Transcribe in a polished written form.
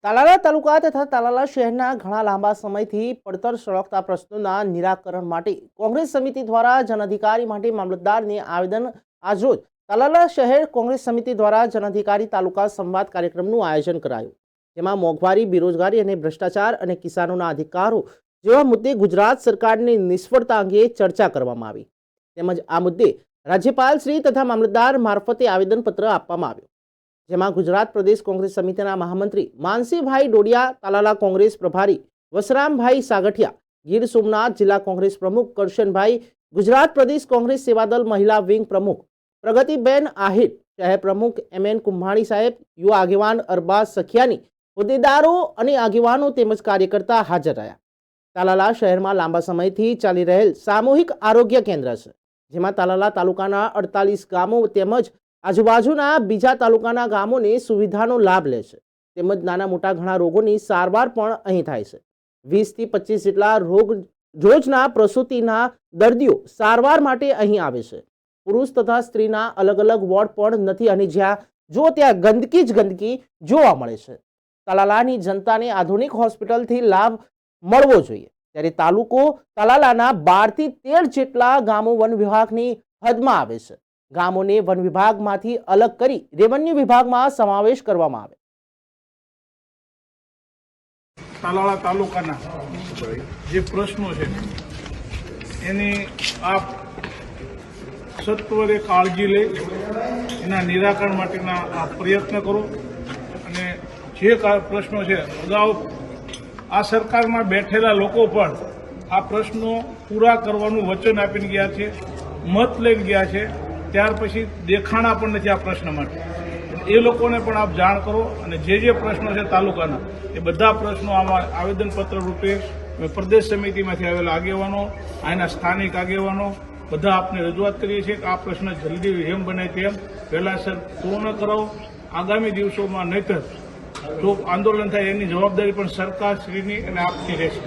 તાલાલા તાલુકા તથા તાલાલા શહેરના ઘણા લાંબા સમયથી પડતર સળગતા પ્રશ્નોના નિરાકરણ માટે કોંગ્રેસ સમિતિ દ્વારા જનાધિકારી માટે મામલતદારને આવેદન આજરોજ તાલાલા શહેર કોંગ્રેસ સમિતિ દ્વારા જનાધિકારી તાલુકા સંવાદ કાર્યક્રમનું આયોજન કરાયું, જેમાં મોંઘવારી, બેરોજગારી અને ભ્રષ્ટાચાર અને કિસાનોના અધિકારો જેવા મુદ્દે ગુજરાત સરકારની નિષ્ફળતા અંગે ચર્ચા કરવામાં આવી, તેમજ આ મુદ્દે રાજ્યપાલ શ્રી તથા મામલતદાર મારફતે આવેદનપત્ર આપવામાં આવ્યું, જેમાં ગુજરાત પ્રદેશ કોંગ્રેસ સમિતિના મહામંત્રી માનસીભાઈ ડોડિયા, તાલાલા કોંગ્રેસ પ્રભારી વસરામભાઈ સાગઠિયા, ગીર સોમનાથ જિલ્લા કોંગ્રેસ પ્રમુખ કરશનભાઈ, ગુજરાત પ્રદેશ કોંગ્રેસ સેવાદળ મહિલા વિંગ પ્રમુખ પ્રગતિબેન આહિર, શહેર પ્રમુખ MN કુંભાણી સાહેબ, યુવા આગેવાન અરબાઝ સખિયાની, હોદ્દેદારો અને આગેવાનો તેમજ કાર્યકર્તા હાજર રહ્યા. તાલાલા શહેરમાં લાંબા સમયથી ચાલી રહેલ સામૂહિક આરોગ્ય કેન્દ્ર છે, જેમાં તાલાલા તાલુકાના 48 ગામો તેમજ આજુબાજુના બીજા તાલુકાના ગામોને સુવિધાનો લાભ લે છે, તેમજ નાના મોટા ઘણા રોગોની સારવાર પણ અહીં થાય છે. 20 થી 25 જેટલા રોજના પ્રસૂતિના દર્દીઓ સારવાર માટે અહીં આવે છે. પુરુષ તથા સ્ત્રીના અલગ અલગ વોર્ડ પણ નથી અને જ્યાં જો ત્યાં ગંદકી જ ગંદકી જોવા મળે છે. તાલાલાની જનતાને આધુનિક હોસ્પિટલથી લાભ મળવો જોઈએ, ત્યારે તાલુકો તાલાલાના 12 થી 13 જેટલા ગામો વન વિભાગની હદમાં આવે છે. ગામોને વન વિભાગમાંથી અલગ કરી રેવન્યુ વિભાગમાં સમાવેશ કરવામાં આવે. તાલાલા તાલુકાના જે પ્રશ્નો છે એની આપ સત્વરે કાળજી લઈ એના નિરાકરણ માટેના આ પ્રયત્ન કરો અને જે પ્રશ્નો છે અગાઉ આ સરકારમાં બેઠેલા લોકો પણ આ પ્રશ્નો પૂરા કરવાનું વચન આપીને ગયા છે, મત લઈને ગયા છે, ત્યાર પછી દેખાણા પણ નથી આ પ્રશ્ન માટે. એ લોકોને પણ આપ જાણ કરો અને જે પ્રશ્નો છે તાલુકાના એ બધા પ્રશ્નો આમાં આવેદનપત્ર રૂપે પ્રદેશ સમિતિમાંથી આવેલા આગેવાનો, અહીંના સ્થાનિક આગેવાનો બધા આપને રજૂઆત કરીએ છીએ કે આ પ્રશ્ન જલ્દી જેમ બને તેમ વહેલાસર પૂર્ણ કરાવો. આગામી દિવસોમાં નહીંતર જો આંદોલન થાય એની જવાબદારી પણ સરકારશ્રીની અને આપની રહેશે.